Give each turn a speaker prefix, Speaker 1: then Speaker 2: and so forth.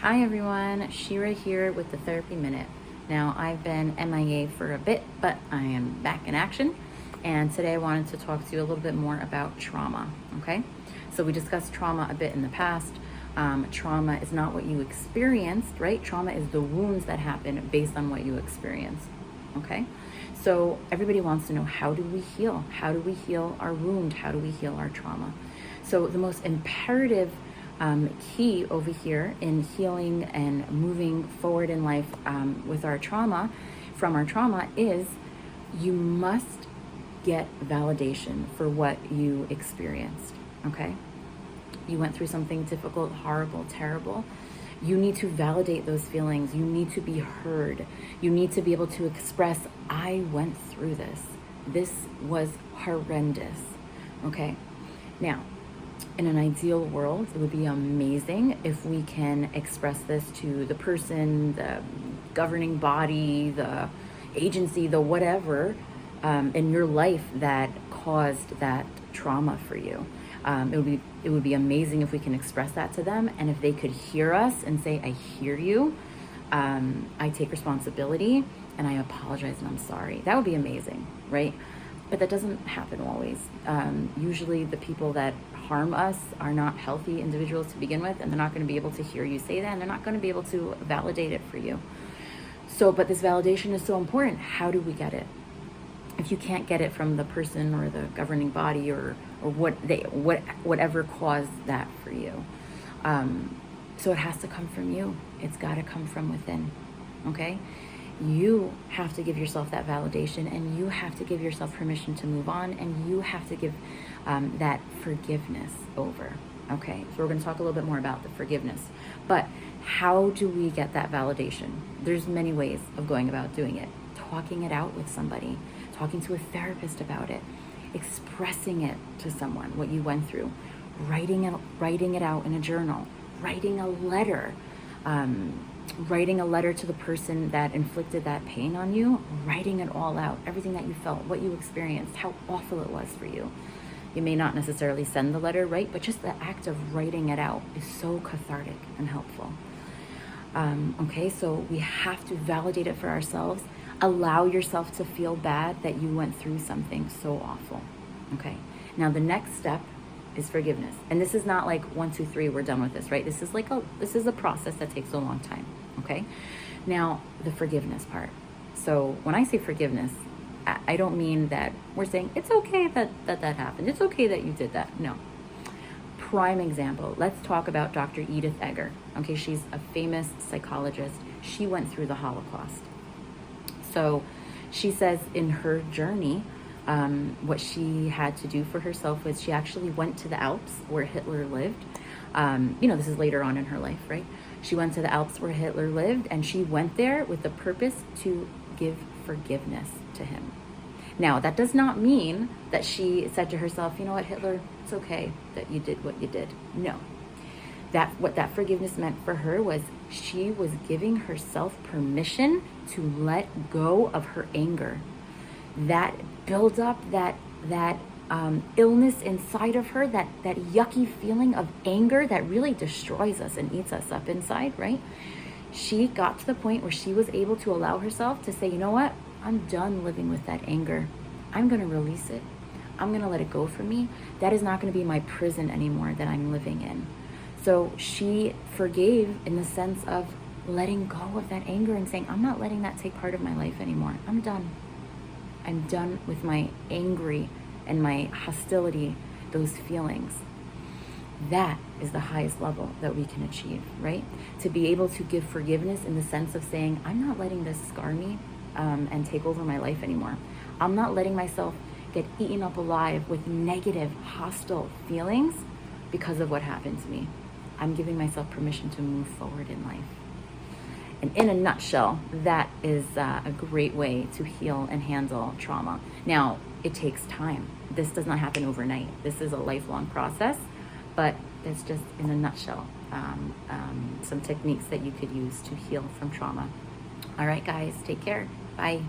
Speaker 1: Hi everyone, Shira here with the Therapy Minute. Now, I've been MIA for a bit, but I am back in action. And today I wanted to talk to you a little bit more about trauma, okay? So we discussed trauma a bit in the past. Trauma is not what you experienced, right? Trauma is the wounds that happen based on what you experienced, okay? So everybody wants to know, how do we heal? How do we heal our wound? How do we heal our trauma? So the most imperative key over here in healing and moving forward in life with our trauma, from our trauma, is you must get validation for what you experienced, okay? You went through something difficult, horrible, terrible. You need to validate those feelings. You need to be heard. You need to be able to express, I went through this. This was horrendous, okay? Now, in an ideal world, it would be amazing if we can express this to the person, the governing body, the agency, the whatever in your life that caused that trauma for you. It would be amazing if we can express that to them, and if they could hear us and say, I hear you, I take responsibility, and I apologize and I'm sorry. That would be amazing, right? But that doesn't happen always. Usually the people that harm us are not healthy individuals to begin with, and they're not going to be able to hear you say that, and they're not going to be able to validate it for you. So, but this validation is so important. How do we get it? If you can't get it from the person or the governing body or whatever caused that for you, so it has to come from you. It's got to come from within. Okay. You have to give yourself that validation, and you have to give yourself permission to move on, and you have to give that forgiveness over. Okay, so we're going to talk a little bit more about the forgiveness. But how do we get that validation? There's many ways of going about doing it. Talking it out with somebody, talking to a therapist about it, expressing it to someone, what you went through, writing it out in a journal, writing a letter to the person that inflicted that pain on you, writing it all out, everything that you felt, what you experienced, how awful it was for you. You may not necessarily send the letter, right? But just the act of writing it out is so cathartic and helpful. Okay, so we have to validate it for ourselves. Allow yourself to feel bad that you went through something so awful. Okay, now the next step is forgiveness. And this is not like 1, 2, 3, we're done with this, right? This is a process that takes a long time. Okay, now the forgiveness part. So when I say forgiveness, I don't mean that we're saying it's okay that happened. It's okay that you did that. No. Prime example. Let's talk about Dr. Edith Eger. Okay, she's a famous psychologist. She went through the Holocaust. So she says in her journey, what she had to do for herself was she actually went to the Alps where Hitler lived. This is later on in her life, right? She went to the Alps where Hitler lived, and she went there with the purpose to give forgiveness to him. Now, that does not mean that she said to herself, you know what, Hitler, it's okay that you did what you did. No. What that forgiveness meant for her was she was giving herself permission to let go of her anger. That build up, that illness inside of her, that yucky feeling of anger that really destroys us and eats us up inside, right? She got to the point where she was able to allow herself to say, you know what? I'm done living with that anger. I'm going to release it. I'm going to let it go from me. That is not going to be my prison anymore that I'm living in. So she forgave in the sense of letting go of that anger and saying, I'm not letting that take part of my life anymore. I'm done. I'm done with my angry and my hostility, those feelings. That is the highest level that we can achieve, right? To be able to give forgiveness in the sense of saying, I'm not letting this scar me and take over my life anymore. I'm not letting myself get eaten up alive with negative, hostile feelings because of what happened to me. I'm giving myself permission to move forward in life. And in a nutshell, that is a great way to heal and handle trauma. Now, it takes time. This does not happen overnight. This is a lifelong process, but that's just in a nutshell some techniques that you could use to heal from trauma. All right, guys, take care. Bye.